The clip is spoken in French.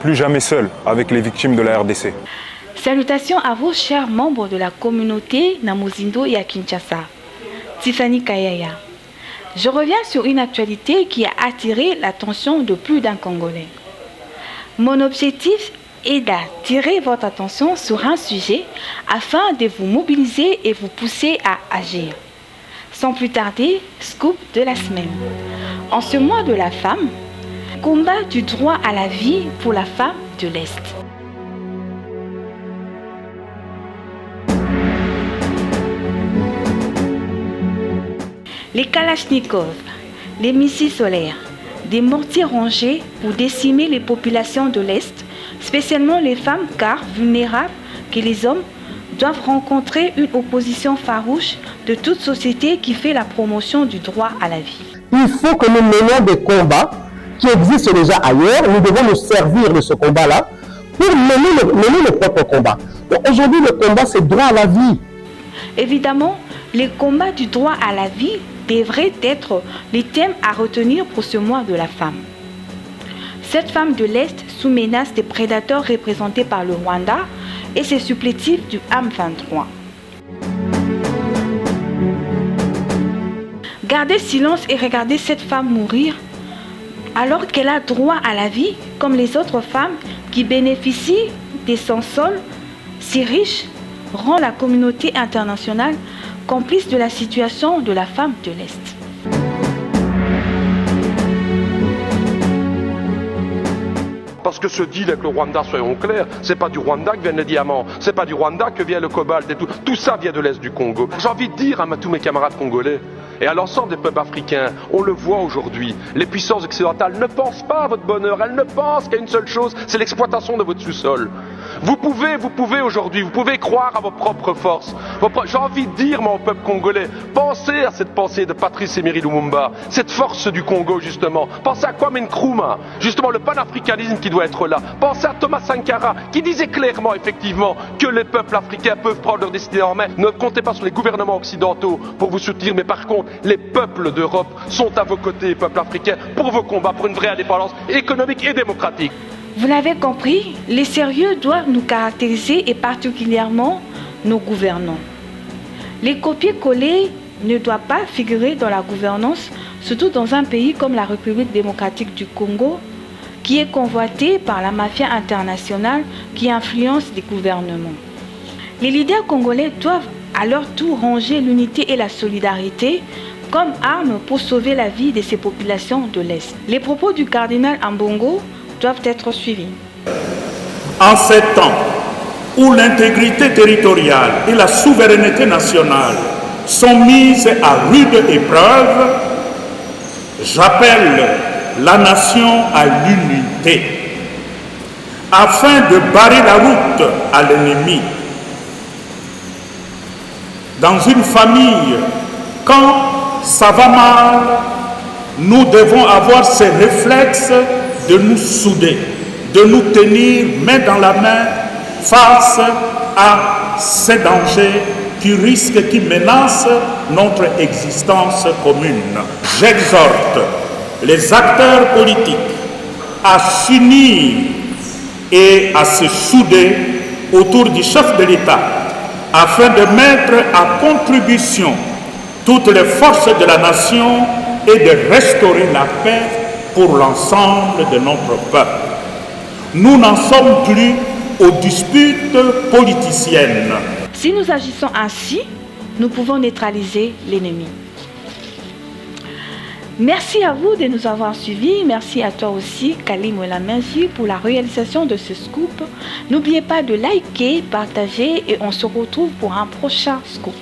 Plus jamais seul avec les victimes de la RDC. Salutations à vous, chers membres de la communauté Namuzindo et à Kinshasa. Tiffany Kayaya. Je reviens sur une actualité qui a attiré l'attention de plus d'un Congolais. Mon objectif est d'attirer votre attention sur un sujet afin de vous mobiliser et vous pousser à agir. Sans plus tarder, scoop de la semaine. En ce mois de la femme, combat du droit à la vie pour la femme de l'Est. Les Kalachnikovs, les missiles solaires, des mortiers rangés pour décimer les populations de l'Est, spécialement les femmes car vulnérables que les hommes, doivent rencontrer une opposition farouche de toute société qui fait la promotion du droit à la vie. Il faut que nous menions des combats qui existent déjà ailleurs. Nous devons nous servir de ce combat-là pour mener nos propres combats. Aujourd'hui, le combat, c'est droit à la vie. Évidemment, les combats du droit à la vie devraient être les thèmes à retenir pour ce mois de la femme. Cette femme de l'Est sous menace des prédateurs représentés par le Rwanda et ses supplétifs du M23. Gardez silence et regardez cette femme mourir alors qu'elle a droit à la vie comme les autres femmes qui bénéficient de son sol si riche, rend la communauté internationale complice de la situation de la femme de l'Est. Parce que ce deal avec le Rwanda, soyons clairs, c'est pas du Rwanda que viennent les diamants, c'est pas du Rwanda que vient le cobalt et tout. Tout ça vient de l'Est du Congo. J'ai envie de dire à tous mes camarades congolais et à l'ensemble des peuples africains, on le voit aujourd'hui, les puissances occidentales ne pensent pas à votre bonheur, elles ne pensent qu'à une seule chose, c'est l'exploitation de votre sous-sol. Vous pouvez aujourd'hui, vous pouvez croire à vos propres forces. J'ai envie de dire, mon peuple congolais, pensez à cette pensée de Patrice Emery Lumumba, cette force du Congo justement. Pensez à Kwame Nkrumah, justement le panafricanisme qui doit être là. Pensez à Thomas Sankara, qui disait clairement effectivement que les peuples africains peuvent prendre leur destinée en main. Ne comptez pas sur les gouvernements occidentaux pour vous soutenir, mais par contre, les peuples d'Europe sont à vos côtés, les peuples africains, pour vos combats pour une vraie indépendance économique et démocratique. Vous l'avez compris, les sérieux doivent nous caractériser et particulièrement nos gouvernants. Les copier-coller ne doivent pas figurer dans la gouvernance, surtout dans un pays comme la République démocratique du Congo, qui est convoité par la mafia internationale qui influence les gouvernements. Les leaders congolais doivent à leur tour ranger l'unité et la solidarité comme armes pour sauver la vie de ces populations de l'Est. Les propos du cardinal Ambongo doivent être suivis. En ces temps où l'intégrité territoriale et la souveraineté nationale sont mises à rude épreuve, j'appelle la nation à l'unité afin de barrer la route à l'ennemi. Dans une famille, quand ça va mal, nous devons avoir ces réflexes de nous souder, de nous tenir main dans la main face à ces dangers qui menacent notre existence commune. J'exhorte les acteurs politiques à s'unir et à se souder autour du chef de l'État afin de mettre à contribution toutes les forces de la nation et de restaurer la paix pour l'ensemble de notre peuple. Nous n'en sommes plus aux disputes politiciennes. Si nous agissons ainsi, nous pouvons neutraliser l'ennemi. Merci à vous de nous avoir suivis. Merci à toi aussi, Kalim Olamenji, pour la réalisation de ce scoop. N'oubliez pas de liker, partager et on se retrouve pour un prochain scoop.